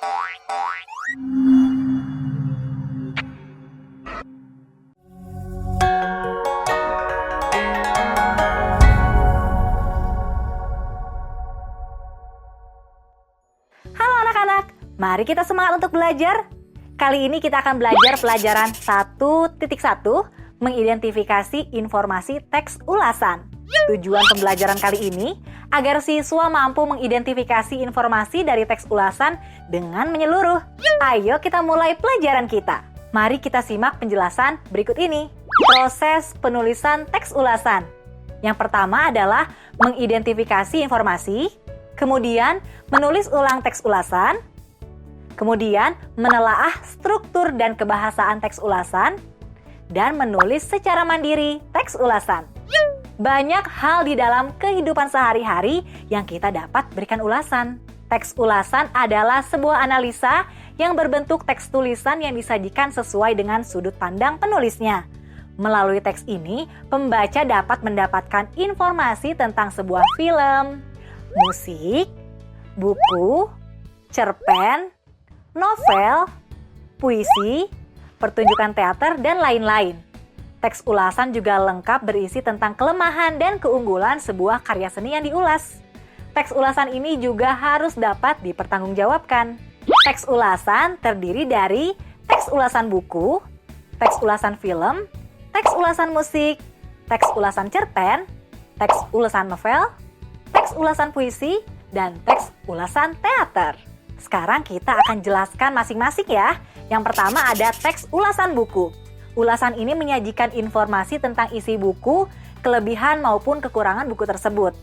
Halo anak-anak, mari kita semangat untuk belajar. Kali ini kita akan belajar pelajaran 1.1, mengidentifikasi informasi teks ulasan. Tujuan pembelajaran kali ini agar siswa mampu mengidentifikasi informasi dari teks ulasan dengan menyeluruh. Ayo kita mulai pelajaran kita. Mari kita simak penjelasan berikut ini. Proses penulisan teks ulasan. Yang pertama adalah mengidentifikasi informasi, kemudian menulis ulang teks ulasan, kemudian menelaah struktur dan kebahasaan teks ulasan, dan menulis secara mandiri teks ulasan. Banyak hal di dalam kehidupan sehari-hari yang kita dapat berikan ulasan. Teks ulasan adalah sebuah analisa yang berbentuk teks tulisan yang disajikan sesuai dengan sudut pandang penulisnya. Melalui teks ini, pembaca dapat mendapatkan informasi tentang sebuah film, musik, buku, cerpen, novel, puisi, pertunjukan teater, dan lain-lain. Teks ulasan juga lengkap berisi tentang kelemahan dan keunggulan sebuah karya seni yang diulas. Teks ulasan ini juga harus dapat dipertanggungjawabkan. Teks ulasan terdiri dari teks ulasan buku, teks ulasan film, teks ulasan musik, teks ulasan cerpen, teks ulasan novel, teks ulasan puisi, dan teks ulasan teater. Sekarang kita akan jelaskan masing-masing ya. Yang pertama ada teks ulasan buku. Ulasan ini menyajikan informasi tentang isi buku, kelebihan maupun kekurangan buku tersebut.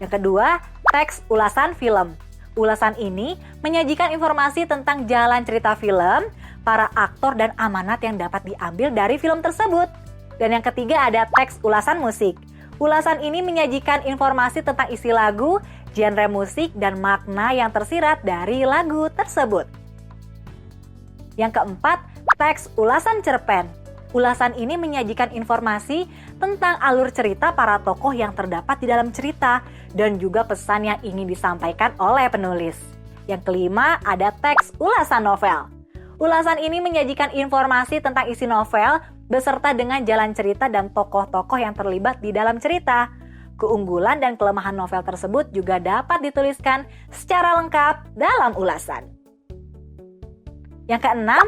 Yang kedua, teks ulasan film. Ulasan ini menyajikan informasi tentang jalan cerita film, para aktor dan amanat yang dapat diambil dari film tersebut. Dan yang ketiga ada teks ulasan musik. Ulasan ini menyajikan informasi tentang isi lagu, genre musik, dan makna yang tersirat dari lagu tersebut. Yang keempat, teks ulasan cerpen. Ulasan ini menyajikan informasi tentang alur cerita para tokoh yang terdapat di dalam cerita dan juga pesan yang ingin disampaikan oleh penulis. Yang kelima, ada teks ulasan novel. Ulasan ini menyajikan informasi tentang isi novel beserta dengan jalan cerita dan tokoh-tokoh yang terlibat di dalam cerita. Keunggulan dan kelemahan novel tersebut juga dapat dituliskan secara lengkap dalam ulasan. Yang keenam,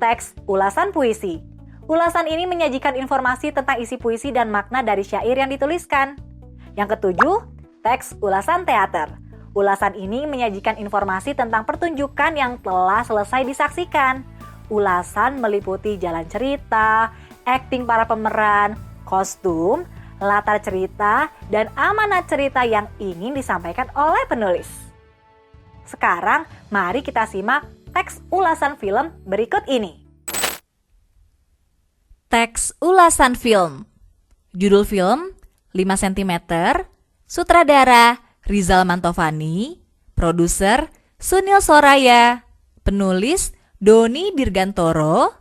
teks ulasan puisi. Ulasan ini menyajikan informasi tentang isi puisi dan makna dari syair yang dituliskan. Yang ketujuh, teks ulasan teater. Ulasan ini menyajikan informasi tentang pertunjukan yang telah selesai disaksikan. Ulasan meliputi jalan cerita, akting para pemeran, kostum, latar cerita, dan amanat cerita yang ingin disampaikan oleh penulis. Sekarang, mari kita simak teks ulasan film berikut ini. Teks ulasan film. Judul film 5 cm, sutradara Rizal Mantovani, produser Sunil Soraya, penulis Doni Dirgantoro,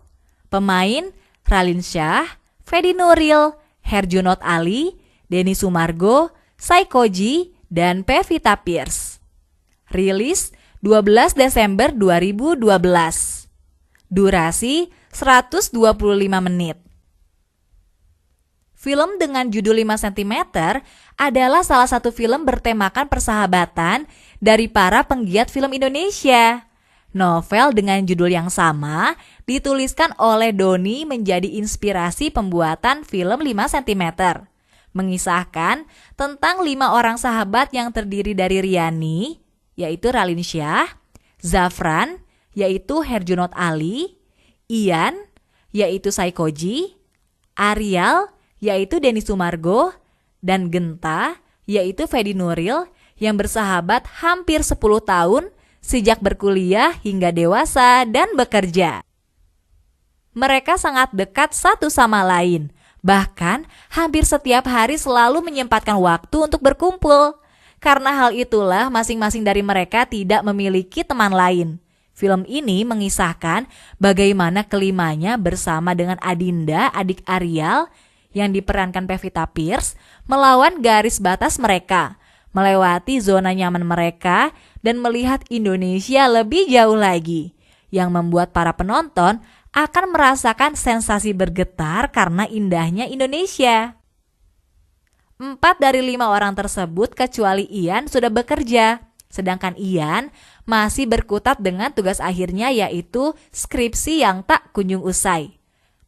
pemain Raline Shah, Fedi Nuril, Herjunot Ali, Denny Sumargo, Saikoji, dan Pevita Pierce. Rilis 12 Desember 2012. Durasi 125 menit. Film dengan judul 5 cm adalah salah satu film bertemakan persahabatan dari para penggiat film Indonesia. Novel dengan judul yang sama dituliskan oleh Doni menjadi inspirasi pembuatan film 5 cm. Mengisahkan tentang 5 orang sahabat yang terdiri dari Riani, yaitu Raline Shah, Zafran, yaitu Herjunot Ali, Ian, yaitu Saikoji, Arial, yaitu Denny Sumargo, dan Genta, yaitu Fedi Nuril, yang bersahabat hampir 10 tahun sejak berkuliah hingga dewasa dan bekerja. Mereka sangat dekat satu sama lain, bahkan hampir setiap hari selalu menyempatkan waktu untuk berkumpul. Karena hal itulah masing-masing dari mereka tidak memiliki teman lain. Film ini mengisahkan bagaimana kelimanya bersama dengan Adinda, adik Arial, yang diperankan Pevita Pierce, melawan garis batas mereka, melewati zona nyaman mereka dan melihat Indonesia lebih jauh lagi, yang membuat para penonton akan merasakan sensasi bergetar karena indahnya Indonesia. 4 dari 5 orang tersebut kecuali Ian sudah bekerja, sedangkan Ian masih berkutat dengan tugas akhirnya yaitu skripsi yang tak kunjung usai.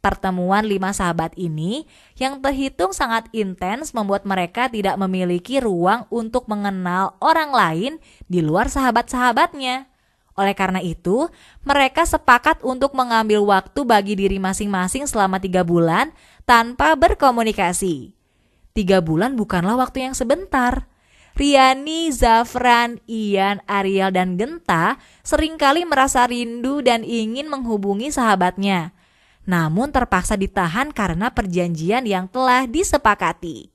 Pertemuan 5 sahabat ini yang terhitung sangat intens membuat mereka tidak memiliki ruang untuk mengenal orang lain di luar sahabat-sahabatnya. Oleh karena itu, mereka sepakat untuk mengambil waktu bagi diri masing-masing selama 3 bulan tanpa berkomunikasi. 3 bulan bukanlah waktu yang sebentar. Riani, Zafran, Ian, Ariel, dan Genta seringkali merasa rindu dan ingin menghubungi sahabatnya. Namun terpaksa ditahan karena perjanjian yang telah disepakati.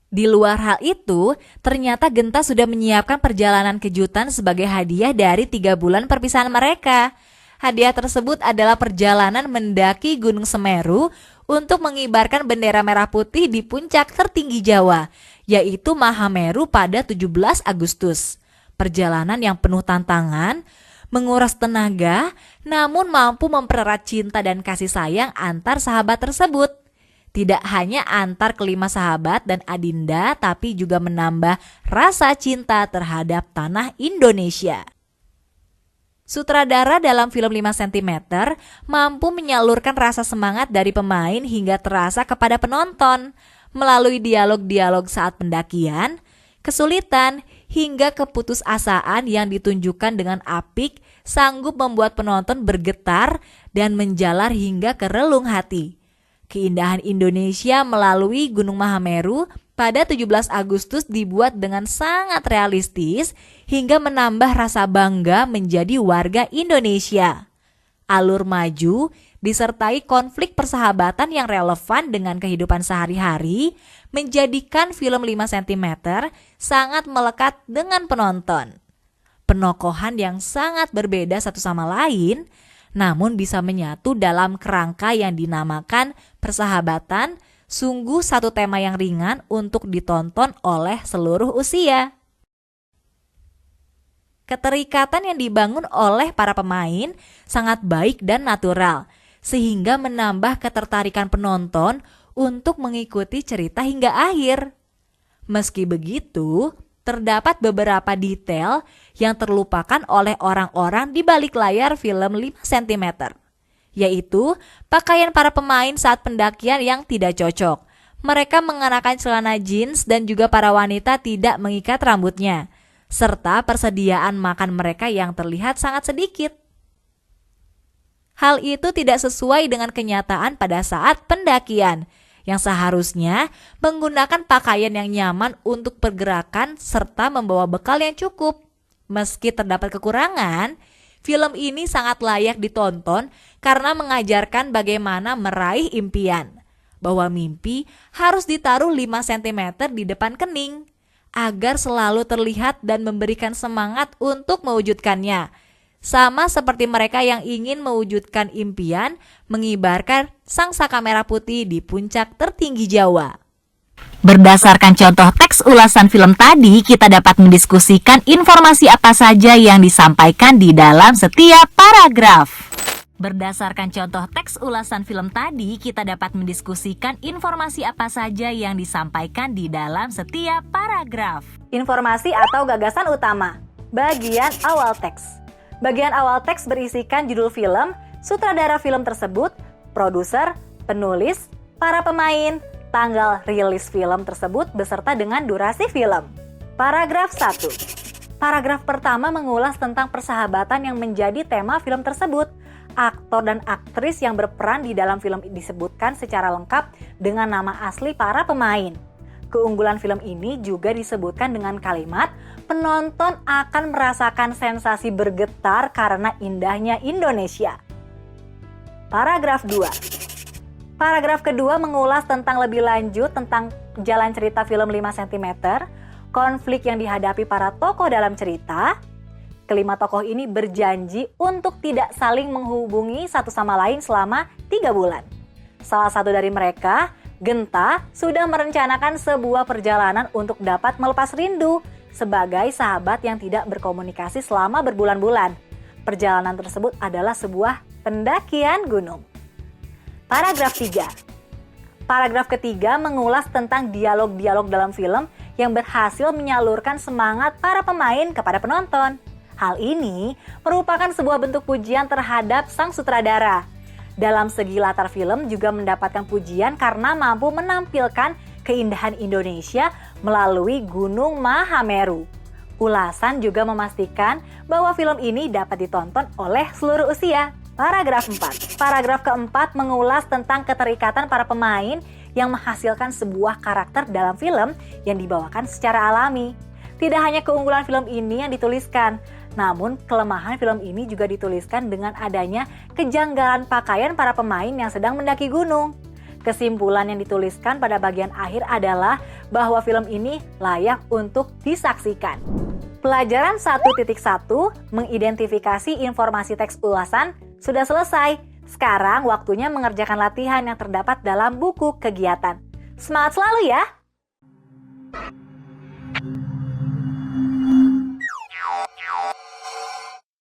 Di luar hal itu, ternyata Genta sudah menyiapkan perjalanan kejutan sebagai hadiah dari 3 bulan perpisahan mereka. Hadiah tersebut adalah perjalanan mendaki Gunung Semeru untuk mengibarkan bendera merah putih di puncak tertinggi Jawa, yaitu Mahameru pada 17 Agustus. Perjalanan yang penuh tantangan, menguras tenaga, namun mampu mempererat cinta dan kasih sayang antar sahabat tersebut. Tidak hanya antar kelima sahabat dan Adinda, tapi juga menambah rasa cinta terhadap tanah Indonesia. Sutradara dalam film 5 cm mampu menyalurkan rasa semangat dari pemain hingga terasa kepada penonton melalui dialog-dialog saat pendakian, kesulitan, hingga keputusasaan yang ditunjukkan dengan apik sanggup membuat penonton bergetar dan menjalar hingga ke relung hati. Keindahan Indonesia melalui Gunung Mahameru pada 17 Agustus dibuat dengan sangat realistis hingga menambah rasa bangga menjadi warga Indonesia. Alur maju disertai konflik persahabatan yang relevan dengan kehidupan sehari-hari menjadikan film 5 cm sangat melekat dengan penonton. Penokohan yang sangat berbeda satu sama lain namun bisa menyatu dalam kerangka yang dinamakan persahabatan, sungguh satu tema yang ringan untuk ditonton oleh seluruh usia. Keterikatan yang dibangun oleh para pemain sangat baik dan natural, sehingga menambah ketertarikan penonton untuk mengikuti cerita hingga akhir. Meski begitu, terdapat beberapa detail yang terlupakan oleh orang-orang di balik layar film 5 cm, yaitu pakaian para pemain saat pendakian yang tidak cocok. Mereka mengenakan celana jeans dan juga para wanita tidak mengikat rambutnya, serta persediaan makan mereka yang terlihat sangat sedikit. Hal itu tidak sesuai dengan kenyataan pada saat pendakian, yang seharusnya menggunakan pakaian yang nyaman untuk pergerakan serta membawa bekal yang cukup. Meski terdapat kekurangan, film ini sangat layak ditonton karena mengajarkan bagaimana meraih impian. Bahwa mimpi harus ditaruh 5 cm di depan kening agar selalu terlihat dan memberikan semangat untuk mewujudkannya. Sama seperti mereka yang ingin mewujudkan impian mengibarkan sangsaka merah putih di puncak tertinggi Jawa. Berdasarkan contoh teks ulasan film tadi, kita dapat mendiskusikan informasi apa saja yang disampaikan di dalam setiap paragraf. Berdasarkan contoh teks ulasan film tadi, kita dapat mendiskusikan informasi apa saja yang disampaikan di dalam setiap paragraf. Informasi atau gagasan utama. Bagian awal teks. Bagian awal teks berisikan judul film, sutradara film tersebut, produser, penulis, para pemain, tanggal rilis film tersebut beserta dengan durasi film. Paragraf 1. Paragraf pertama mengulas tentang persahabatan yang menjadi tema film tersebut. Aktor dan aktris yang berperan di dalam film disebutkan secara lengkap dengan nama asli para pemain. Keunggulan film ini juga disebutkan dengan kalimat penonton akan merasakan sensasi bergetar karena indahnya Indonesia. Paragraf 2. Paragraf kedua mengulas tentang lebih lanjut tentang jalan cerita film 5 cm, konflik yang dihadapi para tokoh dalam cerita. Kelima tokoh ini berjanji untuk tidak saling menghubungi satu sama lain selama 3 bulan. Salah satu dari mereka Genta sudah merencanakan sebuah perjalanan untuk dapat melepas rindu sebagai sahabat yang tidak berkomunikasi selama berbulan-bulan. Perjalanan tersebut adalah sebuah pendakian gunung. Paragraf 3. Paragraf ketiga mengulas tentang dialog-dialog dalam film yang berhasil menyalurkan semangat para pemain kepada penonton. Hal ini merupakan sebuah bentuk pujian terhadap sang sutradara. Dalam segi latar film juga mendapatkan pujian karena mampu menampilkan keindahan Indonesia melalui Gunung Mahameru. Ulasan juga memastikan bahwa film ini dapat ditonton oleh seluruh usia. Paragraf 4. Paragraf keempat mengulas tentang keterikatan para pemain yang menghasilkan sebuah karakter dalam film yang dibawakan secara alami. Tidak hanya keunggulan film ini yang dituliskan, namun kelemahan film ini juga dituliskan dengan adanya kejanggalan pakaian para pemain yang sedang mendaki gunung. Kesimpulan yang dituliskan pada bagian akhir adalah bahwa film ini layak untuk disaksikan. Pelajaran 1.1 mengidentifikasi informasi teks ulasan sudah selesai. Sekarang waktunya mengerjakan latihan yang terdapat dalam buku kegiatan. Semangat selalu ya!